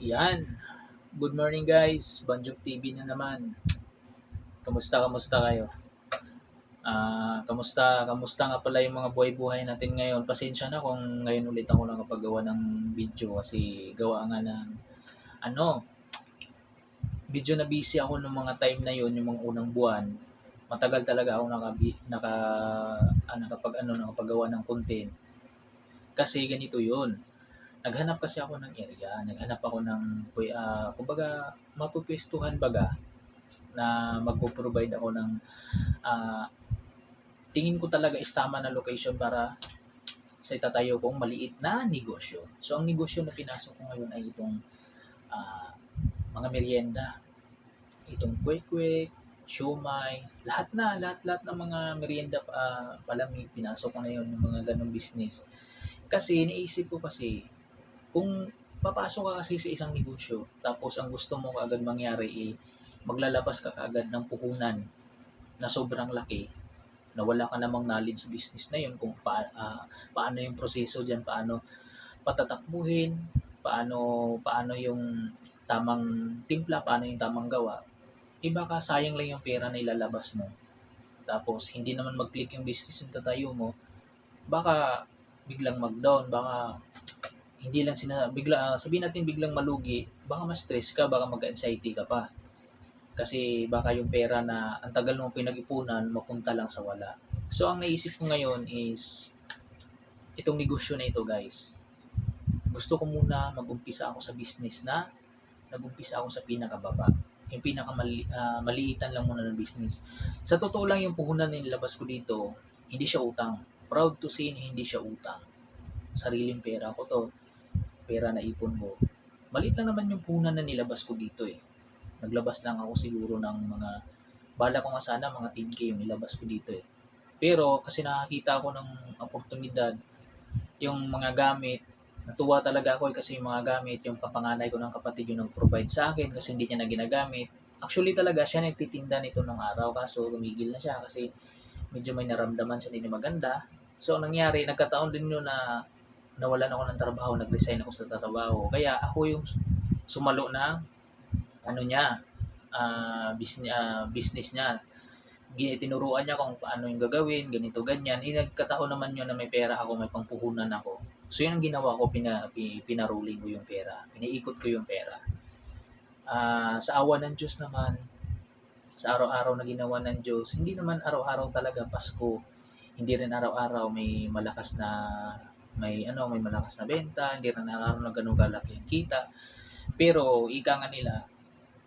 Yan. Good morning guys. Banjuk TV na naman. Kamusta kayo? Kamusta nga pala yung mga buhay-buhay natin ngayon? Pasensya na kung ngayon ulit ako nakapagawa ng video kasi gawa nga ng ano, medyo na busy ako nung mga time na yon, yung mga unang buwan. Matagal talaga ako nakapagawa ng content. Kasi ganito yun. Naghanap kasi ako ng area, naghanap ako ng kumbaga mapupwestuhan baga na magpo-provide ako ng ah, tingin ko talaga is tama na location para sa itatayo kong maliit na negosyo. So ang negosyo na pinasok ko ngayon ay itong ah, mga merienda, itong kwek-kwek, siomai, lahat ng mga merienda pala may pinasok ko na yun, yung mga ganong business. Kasi iniisip ko kasi kung papasok ka kasi sa isang negosyo, tapos ang gusto mo kaagad mangyari maglalabas ka kaagad ng puhunan na sobrang laki, na wala ka namang knowledge sa business na yun, kung paano yung proseso diyan, paano patatakbuhin, paano yung tamang timpla, paano yung tamang gawa. Baka sayang lang yung pera na ilalabas mo. Tapos hindi naman mag-click yung business na tatayo mo, baka biglang mag-down, baka hindi lang sabihin natin biglang malugi, baka ma-stress ka, baka mag-anxiety ka pa. Kasi baka yung pera na ang tagal mong pinag-ipunan, mapunta lang sa wala. So ang naisip ko ngayon is itong negosyo na ito guys. Gusto ko muna mag-umpisa ako sa business na nag-umpisa ako sa pinakababa. Yung maliitan lang muna ng business. Sa totoo lang yung puhunan na nilabas ko dito, hindi siya utang. Proud to say na hindi siya utang. Sariling pera ko to. Pera na ipon ko. Maliit lang naman yung puhunan na nilabas ko dito eh. Naglabas lang ako siguro ng bala ko nga sana mga 10K yung ilabas ko dito eh. Pero kasi nakakita ako ng oportunidad, yung mga gamit, natuwa talaga ako kasi yung mga gamit, yung papanganay ko ng kapatid yung nag-provide sa akin kasi hindi niya na ginagamit. Actually talaga siya nagtitinda nito ng araw, kaso tumigil na siya kasi medyo may naramdaman siya din na maganda. So ang nangyari, nagkataon din yun na nawalan ako ng trabaho, nag-resign ako sa trabaho. Kaya ako yung sumalo ng business niya. Tinuruan niya kung paano yung gagawin, ganito, ganyan. Nagkataon naman yun na may pera ako, may pangpuhunan ako. So yun ang ginawa ko, pinaruling ko yung pera. Piniikot ko yung pera. Sa awa ng Diyos naman, sa araw-araw na ginawa ng Diyos, hindi naman araw-araw talaga Pasko. Hindi rin araw-araw may malakas na benta, hindi rin araw-araw na ganun kalaki ang kita. Pero ika nga nila,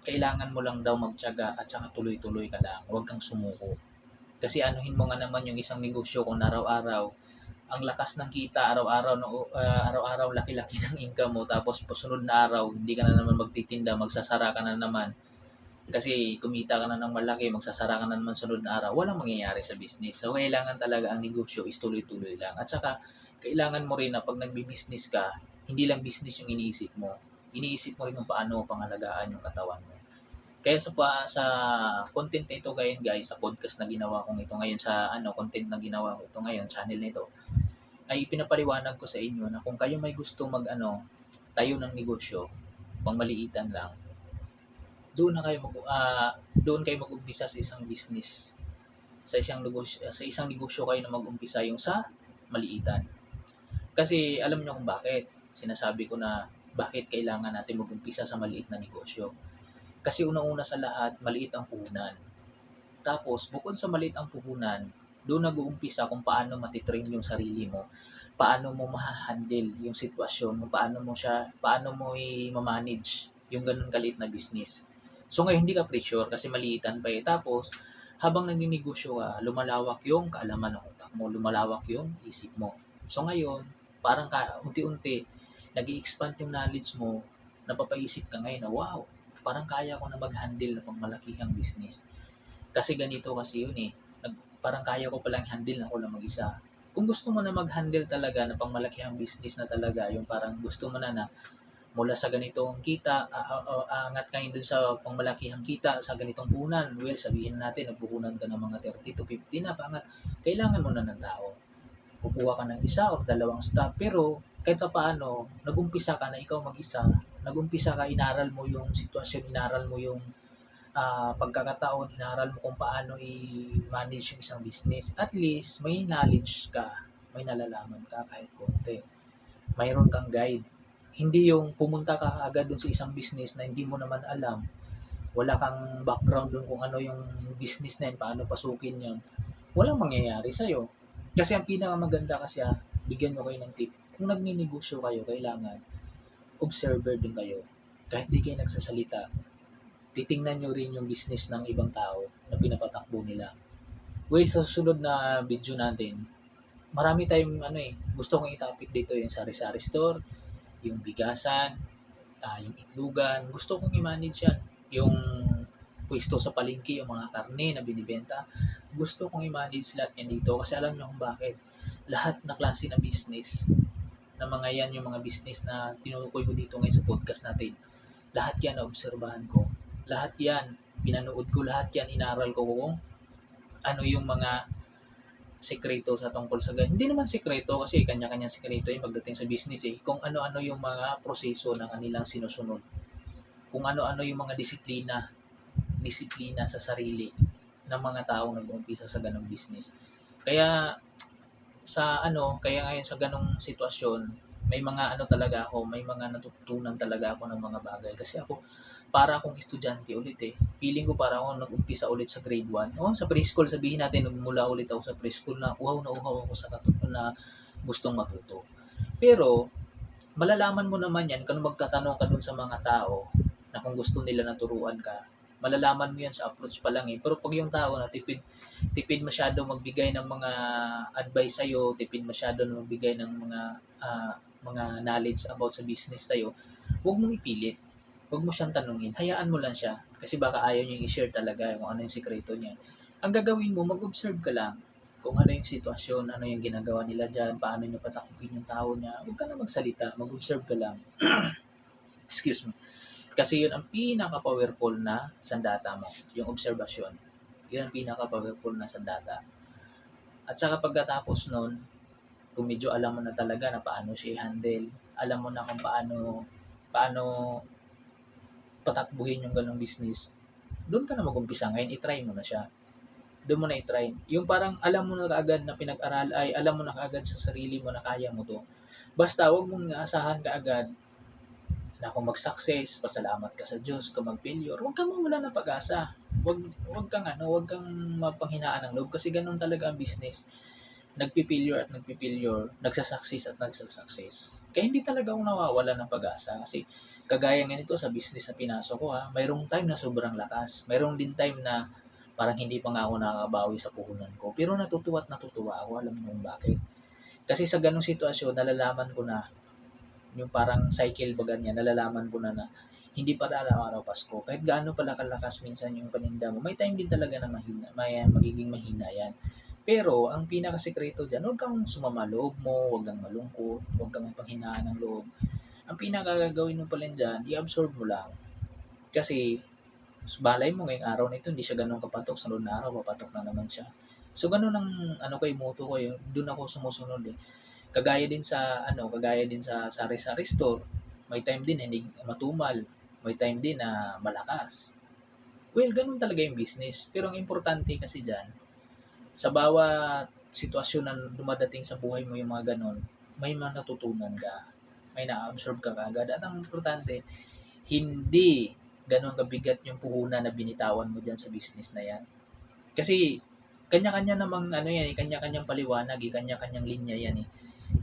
kailangan mo lang daw magtiyaga at saka tuloy-tuloy ka lang. Huwag kang sumuko. Kasi anuhin mo nga naman yung isang negosyo kung araw-araw ang lakas ng kita, araw-araw laki-laki ng income mo, tapos pasunod na araw hindi ka na naman magtitinda, magsasara ka na naman. Kasi kumita ka na ng malaki, magsasara ka na naman sunod na araw, walang mangyayari sa business. So kailangan talaga ang negosyo is tuloy-tuloy lang. At saka kailangan mo rin na pag nagbi-business ka, hindi lang business yung iniisip mo. Iniisip mo rin kung paano pangalagaan yung katawan mo. Kaya sa content na ito ngayon guys, sa podcast na ginawa kong ito ngayon, content na ginawa ko ito ngayon, channel nito, ay pinapaliwanag ko sa inyo na kung kayo may gusto tayo ng negosyo, pangmaliitan lang, doon kayo mag-umpisa sa isang business, sa isang negosyo kayo na mag-umpisa yung sa maliitan. Kasi alam niyo kung bakit sinasabi ko na bakit kailangan natin mag-umpisa sa maliit na negosyo. Kasi unang-una sa lahat, maliit ang puhunan. Tapos, bukod sa maliit ang puhunan, doon nag-uumpisa kung paano matitrain yung sarili mo, paano mo ma-handle yung sitwasyon, paano mo i-manage yung ganun kaliit na business. So ngayon hindi ka pressure kasi maliitan pa eh. Tapos, habang nagninegosyo ka, lumalawak yung kaalaman ng utak mo, lumalawak yung isip mo. So ngayon, parang unti-unti, nag-i-expand yung knowledge mo, napapaisip ka ngayon na wow, parang kaya ko na mag-handle ng malakihang business. Kasi ganito kasi yun eh. Parang kaya ko palang handle na ako lang mag-isa. Kung gusto mo na mag-handle talaga na pangmalakihang business na talaga, yung parang gusto mo na mula sa ganitong kita, aangat kayo dun sa pangmalakihang kita, sa ganitong puhunan. Well, sabihin natin, nagpuhunan ka ng mga 30 to 50 na pangat. Kailangan mo na ng tao. Kukuha ka ng isa o dalawang staff. Pero, kahit pa paano, nag-umpisa ka na ikaw mag-isa, Nag-umpisa ka, inaral mo yung sitwasyon, inaral mo yung pagkakataon, inaral mo kung paano i-manage yung isang business. At least, may knowledge ka, may nalalaman ka kahit konti. Mayroon kang guide. Hindi yung pumunta ka agad dun sa isang business na hindi mo naman alam, wala kang background dun kung ano yung business na yun, paano pasukin yan, walang mangyayari sa'yo. Kasi ang pinakamaganda kasi bigyan mo kayo ng tip. Kung nagninegosyo kayo, kailangan observer din kayo. Kahit di kayo nagsasalita, titingnan nyo rin yung business ng ibang tao na pinapatakbo nila. Well, sa susunod na video natin, marami tayong gusto kong i-topic dito yung sari-sari store, yung bigasan, yung itlugan. Gusto kong i-manage yan. Yung pwesto sa palengke, yung mga karne na binibenta. Gusto kong i-manage lahat yan dito kasi alam nyo kung bakit. Lahat na klase ng business na mga yan, yung mga business na tinutukoy ko dito ngayon sa podcast natin. Lahat yan naobserbahan ko. Lahat yan pinanood ko, lahat yan inaral ko kung ano yung mga sekreto sa tungkol sa ganyan. Hindi naman sekreto kasi kanya-kanyang sekreto yung pagdating sa business Kung ano-ano yung mga proseso na kanilang sinusunod. Kung ano-ano yung mga disiplina sa sarili ng mga taong nag-uumpisa sa ganong business. Kaya kaya ngayon sa ganong sitwasyon, may mga talaga ako, may mga natutunan talaga ako ng mga bagay. Kasi ako, para akong estudyante ulit Feeling ko para ako nag-umpisa ulit sa grade 1. Sa preschool, sabihin natin, nagmula ulit ako sa preschool na nauhaw ako sa na gustong matuto. Pero, malalaman mo naman yan kung magtatanong ka dun sa mga tao na kung gusto nila naturuan ka. Malalaman mo yan sa approach pa lang Pero pag yung tao na tipid masyado magbigay ng mga advice sa'yo, tipid masyado na magbigay ng mga knowledge about sa business tayo, huwag mong ipilit. Huwag mo siyang tanungin. Hayaan mo lang siya. Kasi baka ayaw niya i-share talaga kung ano yung sikreto niya. Ang gagawin mo, mag-observe ka lang kung ano yung sitwasyon, ano yung ginagawa nila dyan, paano niya patakbuhin yung tao niya. Huwag ka na magsalita. Mag-observe ka lang. Excuse me. Kasi yun ang pinaka-powerful na sandata mo. Yung observation. Yun ang pinaka-powerful na sandata. At saka pagkatapos nun, kung medyo alam mo na talaga na paano siya i-handle, alam mo na kung paano patakbuhin yung ganong business, doon ka na mag-umpisa. Ngayon, i-try mo na siya. Doon mo na i-try. Yung parang alam mo na kaagad na pinag-aral, ay alam mo na kaagad sa sarili mo na kaya mo to. Basta, huwag mong naasahan kaagad na kung mag-success, pasalamat ka sa Diyos. Kung mag-failure, huwag kang mawala ng pag-asa. Huwag kang mapanghinaan ng loob kasi ganun talaga ang business. Nagpi-failure at nagpi-failure, nagsasucceess at nagsasucceess. Kaya hindi talaga ako nawawala ng pag-asa kasi kagaya nga nito sa business na pinasok ko mayroong time na sobrang lakas. Mayroong din time na parang hindi pa nga ako nakakabawi sa puhunan ko. Pero natutuwa ako, alam niyo kung bakit. Kasi sa ganung sitwasyon, nalalaman ko na yung parang cycle ba ganyan, nalalaman ko na hindi pa araw-araw Pasko. Kahit gaano pala kalakas minsan yung paninda mo, may time din talaga na magiging mahina yan. Pero, ang pinakasekreto dyan, huwag kang sumama loob mo, huwag kang malungkot, huwag kang panghinaan ng loob. Ang pinakagagawin mo pala dyan, i-absorb mo lang. Kasi, balay mo ngayong araw na ito, hindi siya ganun kapatok. Sunod na araw, papatok na naman siya. So, ganun ang moto ko doon ako sumusunod Kagaya din sa sari-sari store, may time din hindi matumal, may time din na malakas. Well, ganun talaga yung business. Pero ang importante kasi dyan, sa bawat sitwasyon na dumadating sa buhay mo yung mga ganon, may mga natutunan ka, may na-absorb ka kagad. At ang importante, hindi ganon kabigat yung puhunan na binitawan mo dyan sa business na yan. Kasi, kanya-kanya namang kanya-kanyang paliwanag kanya-kanyang linya yan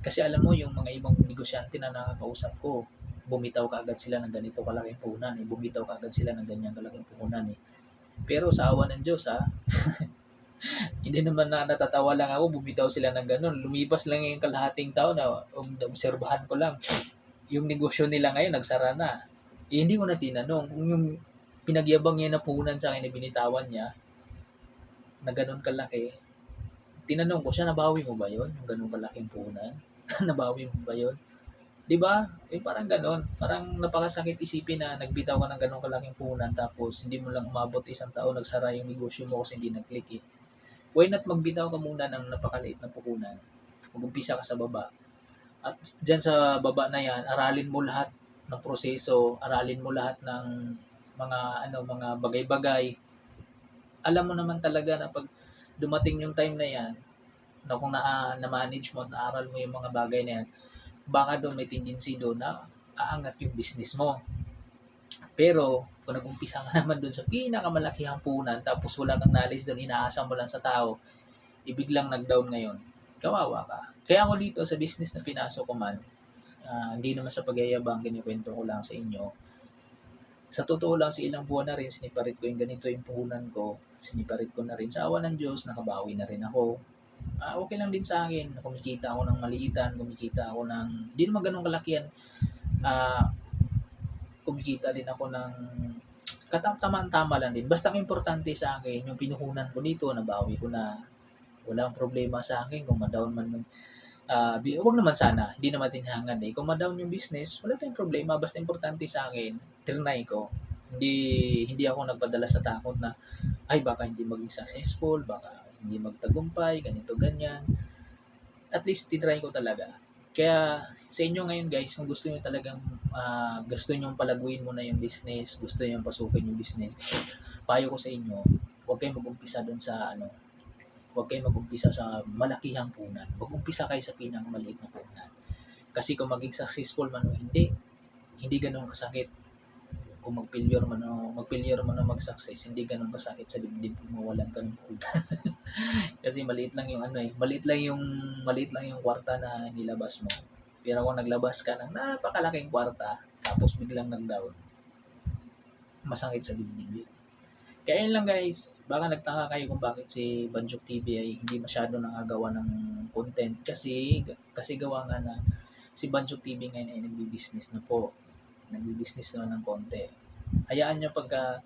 Kasi alam mo, yung mga ibang negosyante na nakakausap ko, bumitaw ka agad sila ng ganito kalaking puhunan bumitaw ka agad sila ng ganyang kalaking puhunan Pero sa awa ng Diyos hindi naman na natatawa lang ako, bumitaw sila ng ganun. Lumipas lang yung kalahating taon na obserbahan ko lang. Yung negosyo nila ngayon, nagsara na. Hindi ko na tinanong. Kung yung pinagyabang niya na puhunan sa akin na binitawan niya, na ganun kalaki, tinanong ko siya, nabawi mo ba yun? Yung ganun kalaking puhunan? Nabawi mo ba yun? Diba? Parang ganun. Parang napakasakit isipin na nagbitaw ka ng ganun kalaking puhunan tapos hindi mo lang umabot isang taon, nagsara yung negosyo mo kasi hindi nag-click Why not magbitaw ka muna ng napakaliit na puhunan? Mag-umpisa ka sa baba. At dyan sa baba na yan, aralin mo lahat ng proseso, aralin mo lahat ng mga bagay-bagay. Alam mo naman talaga na 'pag dumating yung time na 'yan, na kung na-manage mo at naaral mo yung mga bagay na 'yan, baka do'n may tendency do'n na aangat yung business mo. Pero kung nag-umpisa ka naman do'n sa pinakamalakihang punan tapos wala kang knowledge do'n, inaasa mo lang sa tao, biglang nag-down ngayon, kawawa ka. Kaya ako dito sa business na pinasok ko man, hindi naman sa pagyayabang, kinukuwento ko lang sa inyo. Sa totoo lang, sa ilang buwan na rin siniparit ko yung ganito yung puhunan ko, siniparit ko na rin. Sa awa ng Diyos, nakabawi na rin ako. Okay lang din sa akin, kumikita ako ng maliitan, kumikita ako ng, hindi naman ganun kalakihan, ah, kumikita din ako ng tama lang din. Basta ang importante sa akin, yung pinuhunan ko dito, nabawi ko na. Walang problema sa akin kung ma-down man yung, wag naman sana, hindi naman tinhangan eh. Kung ma-down yung business, wala tayong problema. Basta importante sa akin, trinay ko. Hindi hindi ako nagpadala sa takot na, ay baka hindi maging successful, baka hindi magtagumpay, ganito, ganyan. At least tinry ko talaga. Kaya sa inyo ngayon guys, kung gusto niyo talagang gusto niyo palaguin mo na yung business, gusto niyo pasukin yung business, payo ko sa inyo, huwag kayong mag-umpisa doon sa huwag kayong mag-umpisa sa malakihang punan. Mag-umpisa kayo sa pinakamaliit na punan. Kasi kung maging successful man o hindi, hindi ganoon kasakit. Kung mag-failure man o mag-success, hindi ganoon kasakit sa dibdib kung mawalan ka ng punan. Kasi maliit lang yung kwarta na nilabas mo. Pero kung naglabas ka ng napakalaking kwarta, tapos biglang nag-down, masakit sa dibdib yun. Kaya yun lang guys, baka nagtaka kayo kung bakit si Banjuk TV ay hindi masyado nakagawa ng content kasi gawa nga na si Banjuk TV ngayon ay nagbi-business na po. Nagbi-business na ng konti. Hayaan nyo pagka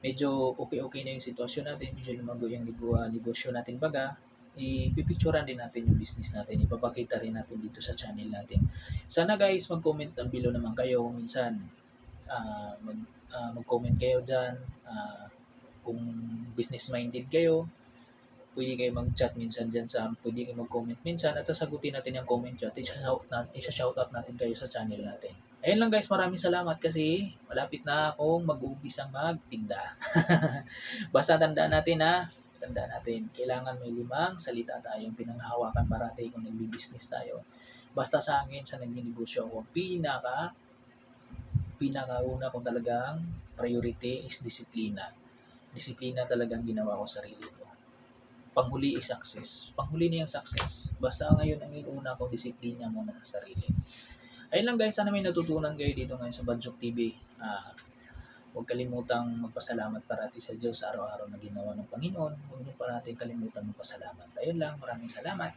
medyo okay na yung sitwasyon natin, medyo lumago yung negosyo natin baga, ipipicturean din natin yung business natin, ipapakita rin natin dito sa channel natin. Sana guys, mag-comment down below naman kayo kung minsan, mag-comment kayo dyan, kung business-minded kayo, pwede kayo mag-chat minsan dyan pwede kayo mag-comment minsan at sasagutin natin yung comment nyo at isa-shoutout natin kayo sa channel natin. Ayun lang guys, maraming salamat kasi malapit na akong mag-uumpisang magtinda. Basta tandaan natin, kailangan may 5 salita tayong pinanghahawakan parati kung nagbi-business tayo. Basta sa akin, sa nagninegosyo ako, pinakauna kong talagang priority is disiplina. Disiplina talagang ginawa ko sa sarili ko. Panghuli is success. Panghuli na yung success. Basta ngayon ang inuuna ko, disiplina muna sa sarili. Ayun lang guys, sana may natutunan kayo dito ngayon sa Banjuk TV. Huwag kalimutang magpasalamat parati sa Diyos sa araw-araw na ginawa ng Panginoon. Huwag niyo parati kalimutan magpasalamat. Ayun lang, maraming salamat.